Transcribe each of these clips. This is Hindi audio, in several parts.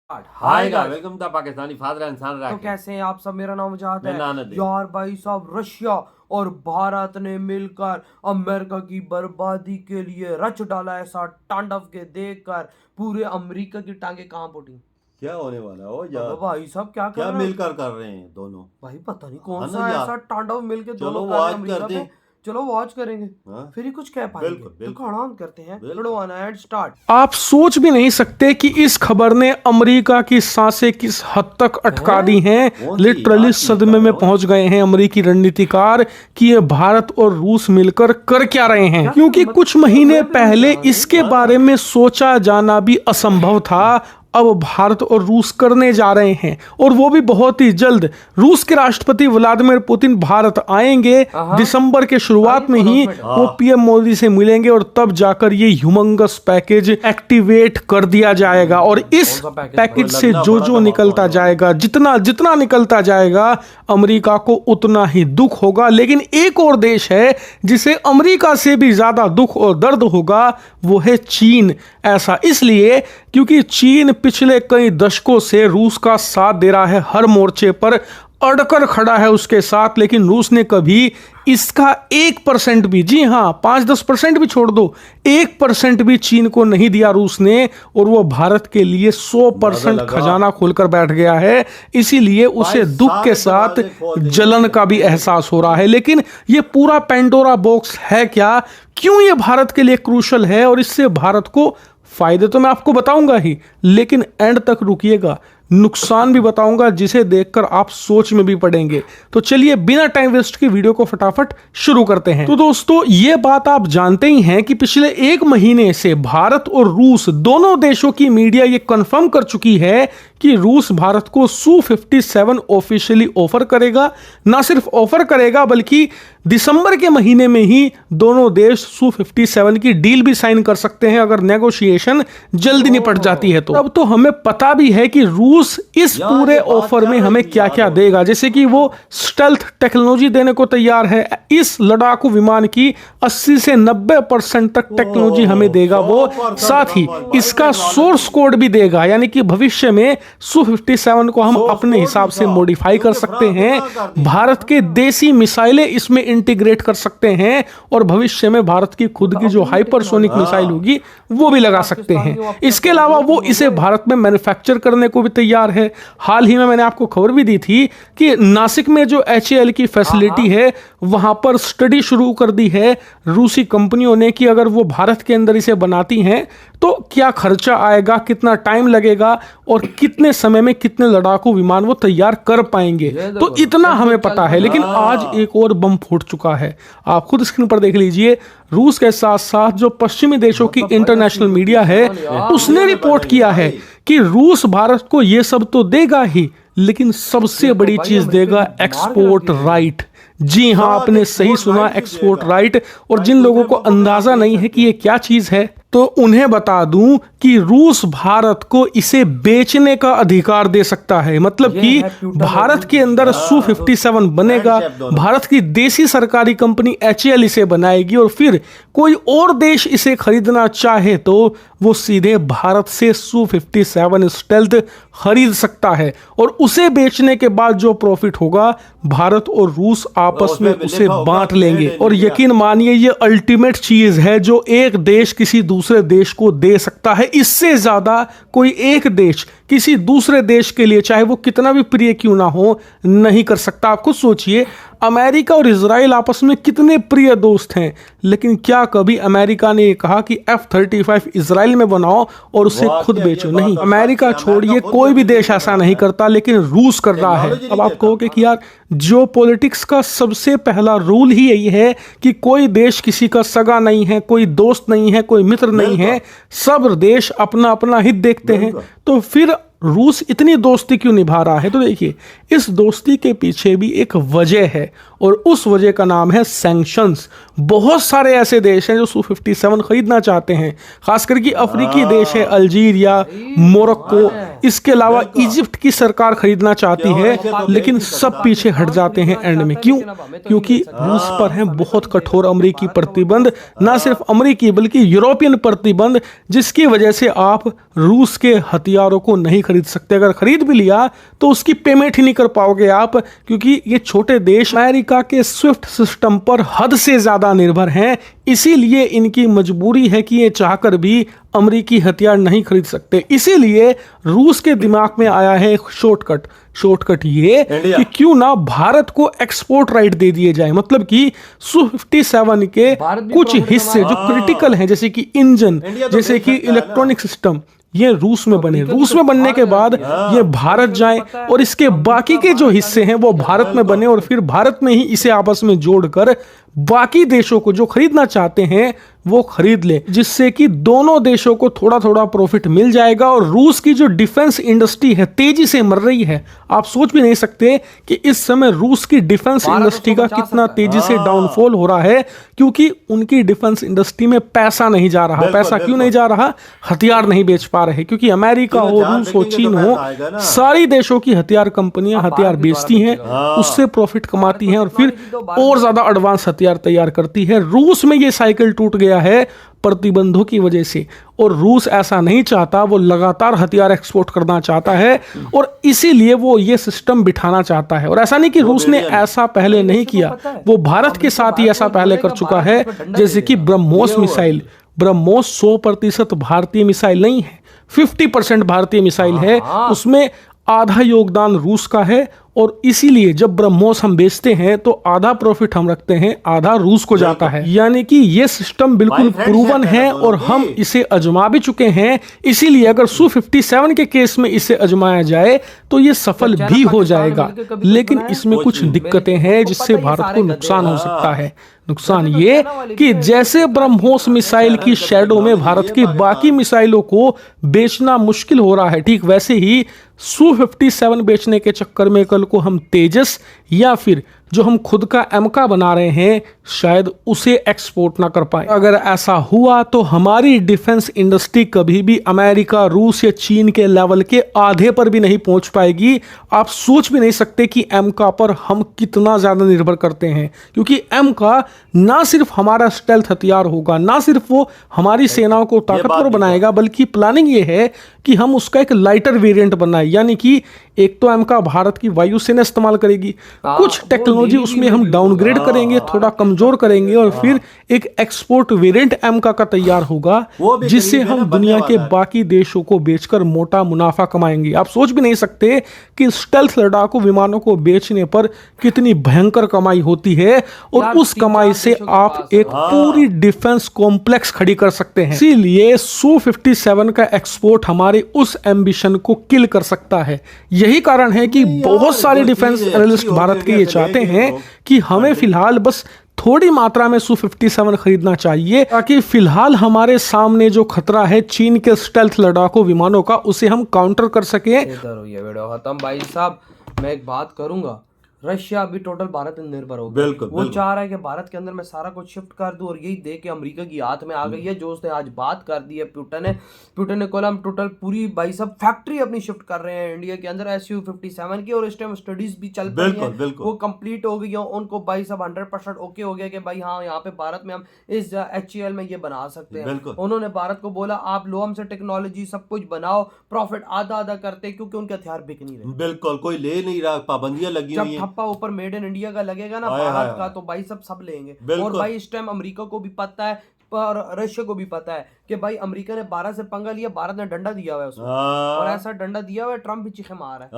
Hi guys, welcome to Pakistani father इंसान तो कैसे हैं आप सब। मेरा नाम मुजाहिद मेरा नाम है है। यार भाई साहब, रशिया और भारत ने मिलकर अमेरिका की बर्बादी के लिए रच डाला। ऐसा तांडव के देखकर पूरे अमेरिका की टांगे कांप उठी। क्या होने वाला हो यार? भाई साहब क्या कर क्या रहे हैं मिलकर कर रहे हैं दोनों? भाई? पता नहीं कौन है ना सा यार? ऐसा तांडव मिलके चलो दोनों कर रहे वॉच हैं अमेरिका करते पे। हैं। चलो वॉच करेंगे, हाँ? फिर ही कुछ कह पाएंगे। बिल्कुल, तो बिल्कुल। खाना ऑन करते हैं। बिल्कुल। थोड़ा वन एड स्टार्ट। आप सोच भी नहीं सकते कि इस खबर ने अमेरिका की सांसें किस हद तक अटका दी हैं। कौन सी लिटरली यार? सदमे में पहुंच गए हैं अमेरिकी रणनीतिकार कि ये भारत और रूस मिलकर कर क्या रहे हैं, क्योंकि कुछ महीने पहले इसके बारे में सोचा जाना भी असंभव था। अब भारत और रूस करने जा रहे हैं, और वो भी बहुत ही जल्द। रूस के राष्ट्रपति व्लादिमीर पुतिन भारत आएंगे दिसंबर के शुरुआत में ही। वो पीएम मोदी से मिलेंगे और तब जाकर ये ह्यूमंगस पैकेज एक्टिवेट कर दिया जाएगा। और इस पैकेज से जो जो निकलता जाएगा, जितना जितना निकलता जाएगा, अमेरिका को उतना ही दुख होगा। लेकिन एक और देश है जिसे अमेरिका से भी ज्यादा दुख और दर्द होगा, वो है चीन। ऐसा इसलिए क्योंकि चीन पिछले कई दशकों से रूस का साथ दे रहा है, हर मोर्चे पर अड़कर खड़ा है उसके साथ। लेकिन रूस ने कभी इसका 1% भी, जी हां 5-10% भी छोड़ दो, 1% भी चीन को नहीं दिया रूस ने। और वो भारत के लिए 100% खजाना खोलकर बैठ गया है। इसीलिए उसे दुख के साथ जलन का भी एहसास हो रहा है। लेकिन ये पूरा पेंडोरा बॉक्स है क्या? क्यों ये भारत के लिए क्रूशल है? और इससे भारत को फायदे तो मैं आपको बताऊंगा ही, लेकिन एंड तक रुकिएगा, नुकसान भी बताऊंगा जिसे देखकर आप सोच में भी पड़ेंगे। तो चलिए बिना टाइम वेस्ट की वीडियो को फटाफट शुरू करते हैं। तो दोस्तों, ये बात आप जानते ही हैं कि पिछले 1 महीने से भारत और रूस दोनों देशों की मीडिया ये कंफर्म कर चुकी है कि रूस भारत को Su-57 ऑफिशियली ऑफर करेगा। ना सिर्फ ऑफर करेगा, बल्कि दिसंबर के महीने में ही दोनों देश Su-57 की डील भी साइन कर सकते हैं, अगर नेगोशिएशन जल्दी निपट जाती है तो। अब तो हमें पता भी है कि रूस इस पूरे ऑफर में हमें क्या क्या देगा। जैसे कि वो स्टेल्थ टेक्नोलॉजी देने को तैयार है। इस लड़ाकू विमान की 80 से 90% तक टेक्नोलॉजी हमें देगा वो। साथ ही इसका सोर्स कोड भी देगा, यानी कि भविष्य में Su-57 को हम अपने हिसाब से मॉडिफाई कर सकते हैं। भारत के देसी मिसाइलें इसमें इंटीग्रेट कर सकते हैं, और भविष्य में भारत की खुद की जो हाइपरसोनिक मिसाइल होगी वो भी लगा सकते हैं। इसके अलावा वो इसे भारत में मैन्युफैक्चर करने को भी तैयार है। हाल ही में मैंने आपको खबर भी दी थी कि नासिक में जो HAL की फैसिलिटी है, वहां पर स्टडी शुरू कर दी है रूसी कंपनियों ने कि अगर वो भारत के अंदर इसे बनाती हैं तो क्या खर्चा आएगा, कितना टाइम लगेगा, और कितने समय में कितने लड़ाकू विमान वो तैयार कर पाएंगे। तो इतना हमें पता है। लेकिन आज एक और बम फूट चुका है, आप खुद स्क्रीन पर देख लीजिए। रूस के साथ साथ जो पश्चिमी देशों की इंटरनेशनल मीडिया है, उसने रिपोर्ट किया है कि रूस भारत को ये सब तो देगा ही, लेकिन सबसे बड़ी चीज देगा एक्सपोर्ट राइट। जी हां, आपने सही सुना, एक्सपोर्ट राइट। और जिन लोगों को अंदाजा नहीं है कि ये क्या चीज है, तो उन्हें बता दूं कि रूस भारत को इसे बेचने का अधिकार दे सकता है। मतलब कि भारत के अंदर Su-57 बनेगा, भारत की देसी सरकारी कंपनी HAL इसे बनाएगी, और फिर कोई और देश इसे खरीदना चाहे तो वो सीधे भारत से Su-57 स्टेल्थ खरीद सकता है, और उसे बेचने के बाद जो प्रॉफिट होगा भारत और रूस आपस में उसे बांट लेंगे। और यकीन मानिए, ये अल्टीमेट चीज है जो एक देश किसी दूसरे देश को दे सकता है। इससे ज्यादा कोई एक देश किसी दूसरे देश के लिए, चाहे वो कितना भी प्रिय क्यों ना हो, नहीं कर सकता। आप खुद सोचिए, अमेरिका और इजराइल आपस में कितने प्रिय दोस्त हैं, लेकिन क्या कभी अमेरिका ने कहा कि F-35 इजराइल में बनाओ और उसे खुद बेचो? नहीं, अमेरिका छोड़िए, कोई भी देश ऐसा नहीं करता, लेकिन रूस कर रहा है। अब आप कहोगे कि यार, जियोपॉलिटिक्स का सबसे पहला रूल ही यही है कि कोई देश किसी का सगा नहीं है, कोई दोस्त नहीं है, कोई मित्र नहीं है, सब देश अपना अपना हित देखते हैं। तो फिर रूस इतनी दोस्ती क्यों निभा रहा है? तो देखिए, इस दोस्ती के पीछे भी एक वजह है, और उस वजह का नाम है सैंक्शंस। बहुत सारे ऐसे देश हैं जो Su-57 खरीदना चाहते हैं, खास करके अफ्रीकी देश है अल्जीरिया, मोरक्को, इसके अलावा इजिप्ट की सरकार खरीदना चाहती है, लेकिन सब पीछे हट जाते हैं एंड में। क्यों? क्योंकि रूस पर हैं बहुत कठोर अमेरिकी प्रतिबंध, ना सिर्फ अमेरिकी बल्कि यूरोपियन प्रतिबंध, जिसकी वजह से आप रूस के हथियारों को नहीं खरीद सकते। अगर खरीद भी लिया तो उसकी पेमेंट ही नहीं कर पाओगे आप, क्योंकि ये छोटे देश अमेरिका के स्विफ्ट सिस्टम पर हद से ज्यादा निर्भर हैं। इसीलिए इनकी मजबूरी है कि ये चाहकर भी अमेरिकी हथियार नहीं खरीद सकते। इसीलिए रूस के दिमाग में आया है एक शॉर्टकट ये कि क्यों ना भारत को एक्सपोर्ट राइट दे दिए जाए। मतलब कि Su-57 के कुछ हिस्से जो क्रिटिकल हैं, जैसे कि इंजन, जैसे कि इलेक्ट्रॉनिक सिस्टम, ये रूस में बने। रूस में बनने के बाद ये भारत जाए और इसके बाकी के जो हिस्से हैं वो भारत में बने, और फिर भारत में ही इसे आपस में जोड़कर बाकी देशों को जो खरीदना चाहते हैं वो खरीद ले, जिससे कि दोनों देशों को थोड़ा थोड़ा प्रॉफिट मिल जाएगा। और रूस की जो डिफेंस इंडस्ट्री है तेजी से मर रही है। आप सोच भी नहीं सकते कि इस समय रूस की डिफेंस इंडस्ट्री का कितना तेजी से डाउनफॉल हो रहा है, क्योंकि उनकी डिफेंस इंडस्ट्री में पैसा नहीं जा रहा। पैसा क्यों नहीं जा रहा? हथियार नहीं बेच पा रहे, क्योंकि अमेरिका हो, रूस हो, चीन हो, सारी देशों की हथियार कंपनियां हथियार बेचती हैं, उससे प्रॉफिट कमाती हैं और फिर और ज्यादा एडवांस हथियार तैयार करती है। रूस में ये साइकिल टूट गया है प्रतिबंधों की वजह से, और रूस ऐसा नहीं चाहता। वो लगातार हथियार एक्सपोर्ट करना चाहता है और इसीलिए वो ये सिस्टम बिठाना चाहता है। और ऐसा नहीं कि रूस ने ऐसा पहले नहीं किया, वो भारत के साथ ही ऐसा पहले कर चुका है। जैसे कि ब्रह्मोस मिसाइल, ब्रह्मोस 100% भारतीय मिसाइल नहीं है, 50% भारतीय मिसाइल है, उसमें आधा योगदान रूस का है। और इसीलिए जब ब्रह्मोस हम बेचते हैं तो आधा प्रॉफिट हम रखते हैं, आधा रूस को जाता है। यानी कि ये सिस्टम बिल्कुल प्रूवन है और हम इसे आजमा भी चुके हैं। इसीलिए अगर Su-57 के केस में इसे आजमाया जाए तो ये सफल भी हो जाएगा, लेकिन इसमें कुछ दिक्कतें हैं जिससे भारत को नुकसान हो सकता है। नुकसान ये कि जैसे ब्रह्मोस मिसाइल की शैडो में भारत की बाकी मिसाइलों को बेचना मुश्किल हो रहा है, ठीक वैसे ही Su-57 बेचने के चक्कर में कल को हम तेजस या फिर जो हम खुद का एमका बना रहे हैं शायद उसे एक्सपोर्ट ना कर पाए। अगर ऐसा हुआ तो हमारी डिफेंस इंडस्ट्री कभी भी अमेरिका, रूस या चीन के लेवल के आधे पर भी नहीं पहुंच पाएगी। आप सोच भी नहीं सकते कि एमका पर हम कितना ज्यादा निर्भर करते हैं, क्योंकि एमका ना सिर्फ हमारा स्टेल्थ हथियार होगा, ना सिर्फ वो हमारी सेनाओं को ताकतवर बनाएगा, बल्कि प्लानिंग ये है कि हम उसका एक लाइटर वेरिएंट बनाए। यानी कि एक तो एमका भारत की वायुसेना इस्तेमाल करेगी, कुछ टेक्नोलॉजी उसमें हम डाउनग्रेड करेंगे, थोड़ा कमजोर करेंगे, और फिर एक एक्सपोर्ट वेरिएंट एमका का तैयार होगा, जिससे हम दुनिया के बाकी देशों को बेचकर मोटा मुनाफा कमाएंगे। आप सोच भी नहीं सकते कि स्टेल्थ लड़ाकू विमानों को बेचने पर कितनी भयंकर कमाई होती है, और उस कमाई से आप एक पूरी डिफेंस कॉम्प्लेक्स खड़ी कर सकते हैं। इसीलिए Su-57 का एक्सपोर्ट हमारे उस एम्बिशन को किल कर सकता है। यही कारण है कि बहुत सारे डिफेंस एनालिस्ट भारत के ये चाहते हैं कि हमें फिलहाल बस थोड़ी मात्रा में Su-57 खरीदना चाहिए, ताकि फिलहाल हमारे सामने जो खतरा है चीन के स्टेल्थ लड़ाकू विमानों का, उसे हम काउंटर कर सके। इधर हो ये वीडियो खत्म भाई साहब। मैं एक बात करूंगा, रशिया अभी टोटल भारत पर निर्भर हो गया। वो चाह रहा है कि भारत के अंदर मैं सारा कुछ शिफ्ट कर दूं, और यही देख के अमेरिका की हाथ में आ गई है। जो उसने आज बात कर दी है पुतिन ने कल हम टोटल पूरी भाई साहब फैक्ट्री अपनी शिफ्ट कर रहे हैं इंडिया के अंदर Su-57 की, और इस टाइम स्टडीज भी चल रही है, वो कंप्लीट हो गई है। उनको भाई साहब 100% ओके हो गया कि भाई हाँ यहाँ पे भारत में हम इस HAL में ये बना सकते हैं। उन्होंने भारत को बोला आप लो हमसे टेक्नोलॉजी सब कुछ बनाओ, प्रॉफिट आधा आधा करते, क्योंकि उनके हथियार बिक नहीं रहे। बिल्कुल कोई ले नहीं रहा, पाबंदियां लगी हुई हैं। ऊपर मेड इन इंडिया का लगेगा ना भारत का, तो भाई सब लेंगे। और भाई इस टाइम अमेरिका को भी पता है और रशिया को भी पता है कि भाई अमेरिका ने भारत से पंगा लिया, भारत ने डंडा दिया हुआ है उसको, और ऐसा डंडा दिया हुआ है ट्रम्प भी चीखे मार है।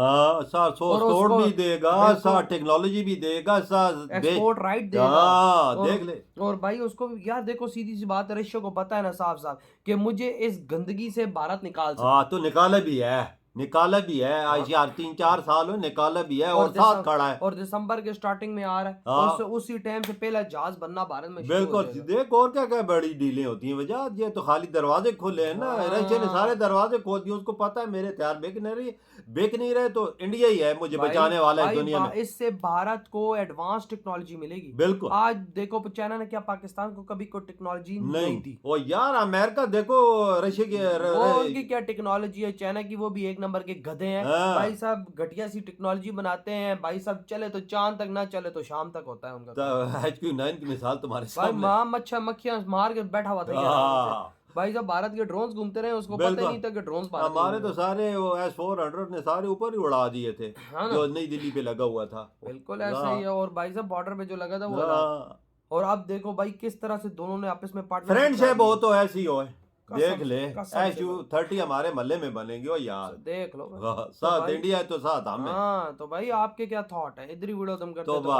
सोर्स भी देगा, साथ टेक्नोलॉजी भी देगा, साथ एक्सपोर्ट राइट देगा, देख ले। और भाई उसको यार देखो सीधी सी बात है, रशिया को पता है ना साफ साफ कि मुझे इस गंदगी से भारत निकाल सकता तो निकाले भी है। निकाला भी है आज यार 3-4 साल हो निकाला भी है और साथ दिसंबर- खड़ा है। और दिसंबर के स्टार्टिंग में आ रहा है। हाँ। उसी टाइम से पहला जहाज बनना भारत में शुरू हो बिल्कुल जाएगा। देख और क्या क्या बड़ी डीलें होती हैं वजह ये तो खाली दरवाजे खोले हैं ना, हाँ। रशिया ने सारे दरवाजे खोल दिए, उसको पता है मेरे हथियार बिक नहीं रहे तो इंडिया ही है मुझे बचाने वाला है दुनिया में। इससे भारत को एडवांस टेक्नोलॉजी मिलेगी। बिल्कुल। आज देखो चाइना ने क्या पाकिस्तान को कभी कोई टेक्नोलॉजी नहीं दी। ओ यार अमेरिका देखो रशिया की वो उनकी क्या टेक्नोलॉजी है चाइना की, वो भी एक नंबर के गधे हैं हाँ। भाई साहब, घटिया सी टेक्नोलॉजी बनाते हैं भाई साहब, चले तो चांद तक ना चले तो शाम तक होता है उनका। HQ-9 की मिसाल तुम्हारे भाई सामने। माँ मक्खियां मार के बैठा हुआ था ये हाँ। भाई साहब, भारत के ड्रोन्स घूमते रहे उसको पता ही नहीं था कि ड्रोन्स हमारे तो सारे वो S-400 ने सारे ऊपर ही उड़ा दिए थे जो नई दिल्ली पे लगा हुआ था। बिल्कुल ऐसा ही है। और भाई साहब बॉर्डर पे जो लगा था वो हाँ। और अब देखो भाई किस तरह से दोनों ने आपस में पार्टनर फ्रेंडशिप हो तो ऐसी हो, देख ले कसम से SU-30 हमारे महल्ले में बनेंगे और यार देख लो भाई। साथ इंडिया है तो साथ हम हैं। हाँ तो भाई आपके क्या थॉट है, इधर ही वीडियो तुम करते तो तो